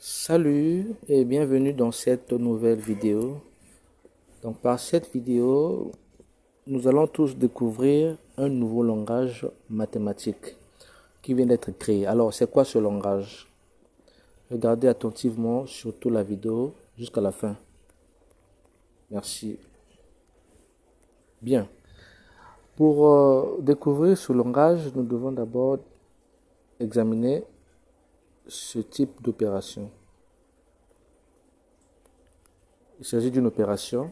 Salut et bienvenue dans cette nouvelle vidéo. Donc par cette vidéo, nous allons tous découvrir un nouveau langage mathématique qui vient d'être créé. Alors c'est quoi ce langage? Regardez attentivement surtout la vidéo jusqu'à la fin. Merci. Bien. Pour découvrir ce langage, nous devons d'abord examiner ce type d'opération. Il s'agit d'une opération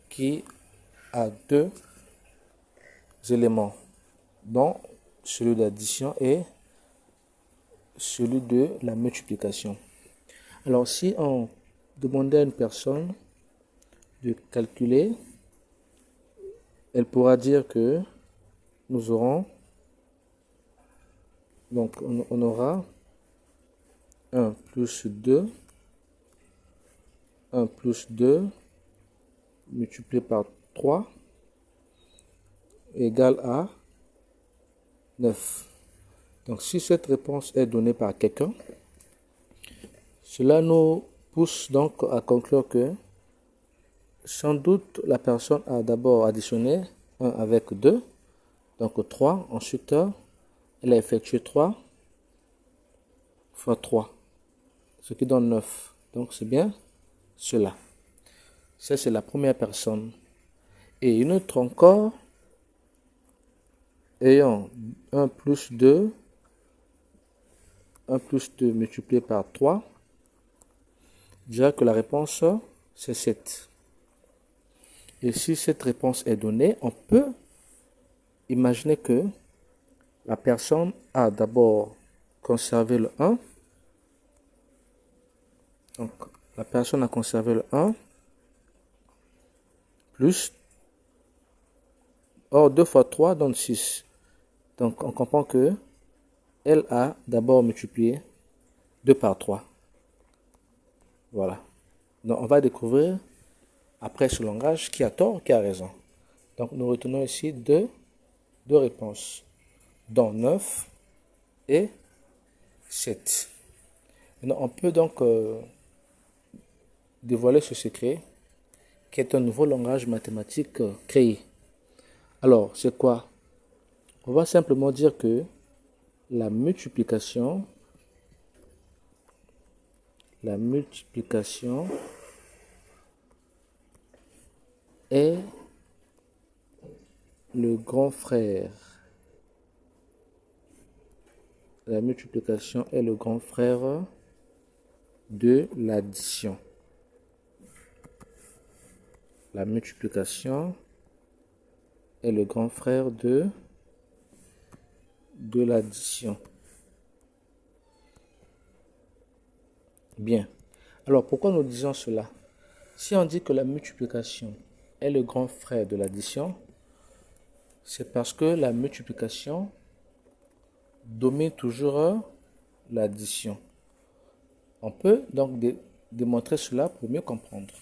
qui a deux éléments, dont celui de l'addition et celui de la multiplication. Alors, si on demandait à une personne de calculer, elle pourra dire que nous aurons, donc on aura 1 plus 2, 1 plus 2 multiplié par 3 égale à 9. Donc si cette réponse est donnée par quelqu'un, cela nous pousse donc à conclure que sans doute la personne a d'abord additionné 1 avec 2, donc 3. Ensuite, elle a effectué 3 fois 3, ce qui donne 9. Donc c'est bien cela. Ça, c'est la première personne. Et une autre encore, ayant 1 plus 2 multiplié par 3, dira que la réponse, c'est 7. Et si cette réponse est donnée, on peut imaginer que la personne a d'abord conservé le 1. Donc, la personne a conservé le 1 plus, or 2 fois 3 donne 6. Donc, on comprend que elle a d'abord multiplié 2 par 3. Voilà. Donc, on va découvrir après ce langage qui a tort, qui a raison. Donc, nous retenons ici deux réponses, dont 9 et 7. Maintenant, on peut donc dévoiler ce secret qui est un nouveau langage mathématique créé. Alors, c'est quoi? On va simplement dire que la multiplication est le grand frère. La multiplication est le grand frère de l'addition. La multiplication est le grand frère de l'addition. Bien. Alors, pourquoi nous disons cela? Si on dit que la multiplication est le grand frère de l'addition, c'est parce que la multiplication domine toujours l'addition. On peut donc démontrer cela pour mieux comprendre.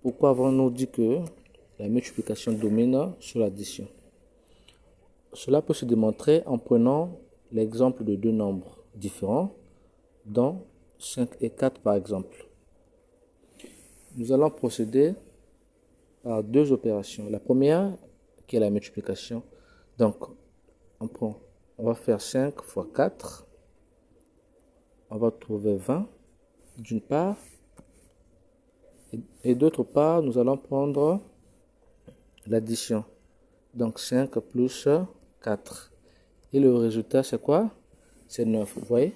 Pourquoi avons-nous dit que la multiplication domine sur l'addition? Cela peut se démontrer en prenant l'exemple de deux nombres différents, dont 5 et 4 par exemple. Nous allons procéder par deux opérations. La première, qui est la multiplication. Donc, on va faire 5 fois 4. On va trouver 20 d'une part. Et d'autre part, nous allons prendre l'addition. Donc 5 plus 4. Et le résultat, c'est quoi? C'est 9. Vous voyez?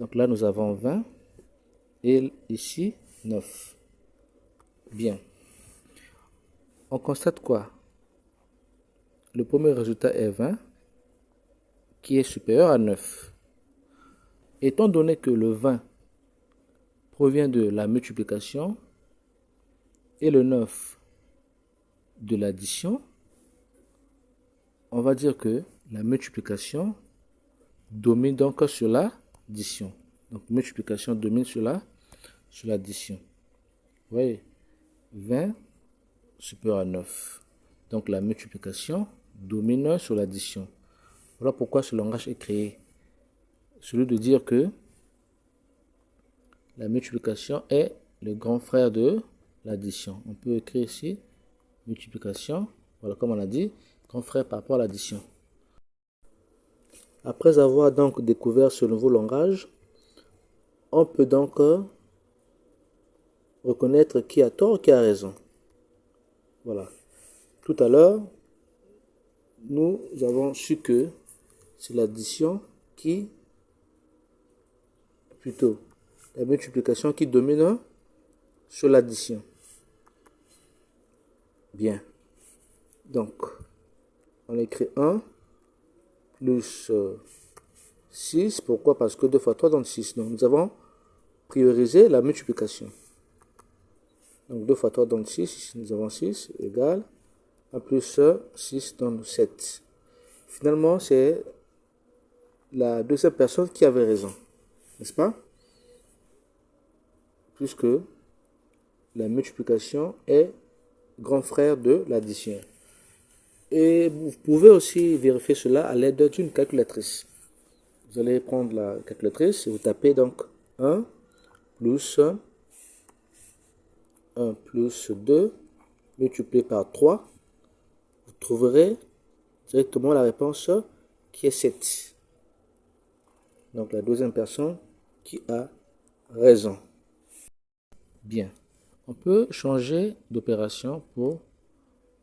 Donc là, nous avons 20. Et ici, 9. Bien. On constate quoi? Le premier résultat est 20, qui est supérieur à 9. Étant donné que le 20 provient de la multiplication et le 9 de l'addition, on va dire que la multiplication domine donc sur l'addition. Donc multiplication domine sur l'addition. Vous voyez, 20 supérieur à 9. Donc la multiplication domine sur l'addition. Voilà pourquoi ce langage est créé. Celui de dire que la multiplication est le grand frère de l'addition. On peut écrire ici multiplication, voilà comme on a dit, grand frère par rapport à l'addition. Après avoir donc découvert ce nouveau langage, on peut donc reconnaître qui a tort, qui a raison. Voilà. Tout à l'heure, nous avons su que c'est l'addition qui, plutôt, la multiplication qui domine sur l'addition. Bien. Donc, on écrit 1 plus 6. Pourquoi? Parce que 2 fois 3 donne 6. Donc, nous avons priorisé la multiplication. Donc, 2 fois 3 donne 6. Ici, nous avons 6 égale 1 plus 6 donne 7. Finalement, c'est la deuxième personne qui avait raison. N'est-ce pas? Puisque la multiplication est grand frère de l'addition. Et vous pouvez aussi vérifier cela à l'aide d'une calculatrice. Vous allez prendre la calculatrice et vous tapez donc 1 plus 2 multiplié par 3. Vous trouverez directement la réponse qui est 7. Donc la deuxième personne qui a raison. Bien. On peut changer d'opération pour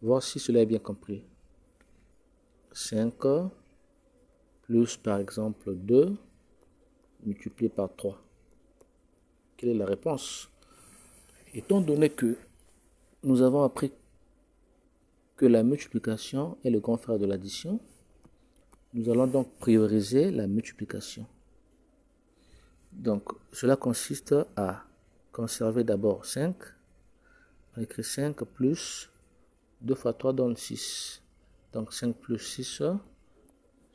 voir si cela est bien compris. 5 plus par exemple 2 multiplié par 3. Quelle est la réponse? Étant donné que nous avons appris que la multiplication est le grand frère de l'addition, nous allons donc prioriser la multiplication. Donc cela consiste à conserver d'abord 5. On écrit 5 plus 2 fois 3 donne 6. Donc 5 plus 6,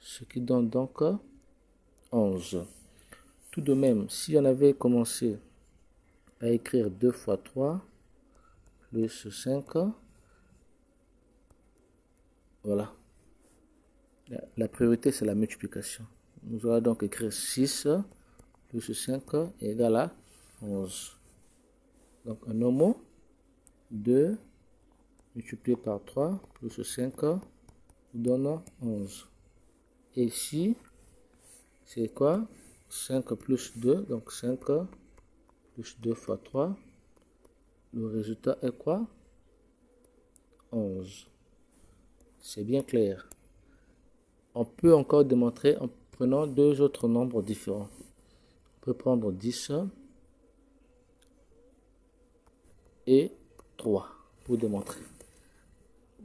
ce qui donne donc 11. Tout de même, si on avait commencé à écrire 2 fois 3 plus 5, voilà. La priorité, c'est la multiplication. Nous allons donc écrire 6 plus 5 égale à 11. Donc un nombre 2 multiplié par 3 plus 5 donne 11. Et ici, c'est quoi? 5 plus 2, donc 5 plus 2 fois 3. Le résultat est quoi? 11. C'est bien clair. On peut encore démontrer en prenant deux autres nombres différents. On peut prendre 10 et 3 pour démontrer.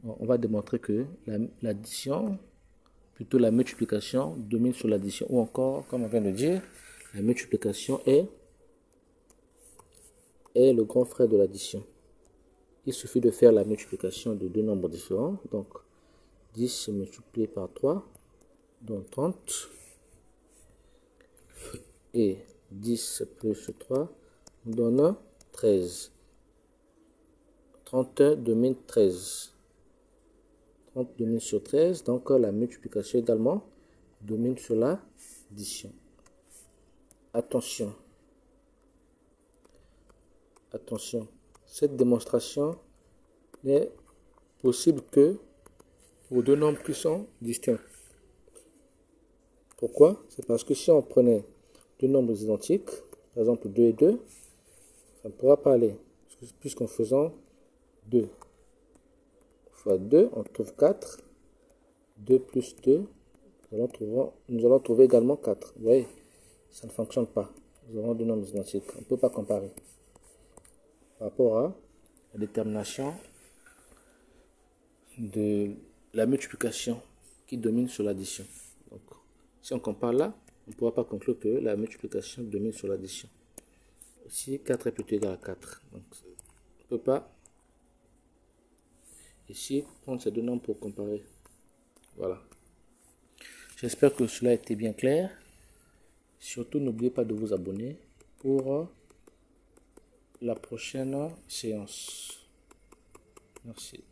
On va démontrer que l'addition, plutôt la multiplication, domine sur l'addition. Ou encore, comme on vient de dire, la multiplication est le grand frère de l'addition. Il suffit de faire la multiplication de deux nombres différents. Donc, 10 multiplié par 3 donne 30. Et 10 plus 3 donne 13. 30 domine 13. 30 domine sur 13. Donc, la multiplication également domine sur l'addition. Attention. Attention. Cette démonstration n'est possible que pour deux nombres qui sont distincts. Pourquoi? C'est parce que si on prenait deux nombres identiques, par exemple 2 et 2, ça ne pourra pas aller. Puisqu'en faisant 2 fois 2, on trouve 4. 2 plus 2, nous allons trouver également 4. Vous voyez, ça ne fonctionne pas. Nous avons deux nombres identiques. On ne peut pas comparer. Par rapport à la détermination de la multiplication qui domine sur l'addition. Donc, si on compare là, on ne pourra pas conclure que la multiplication domine sur l'addition. Ici, 4 est plutôt égal à 4. Donc, on ne peut pas ici prendre ces deux nombres pour comparer. Voilà. J'espère que cela a été bien clair. Surtout, n'oubliez pas de vous abonner pour la prochaine séance. Merci.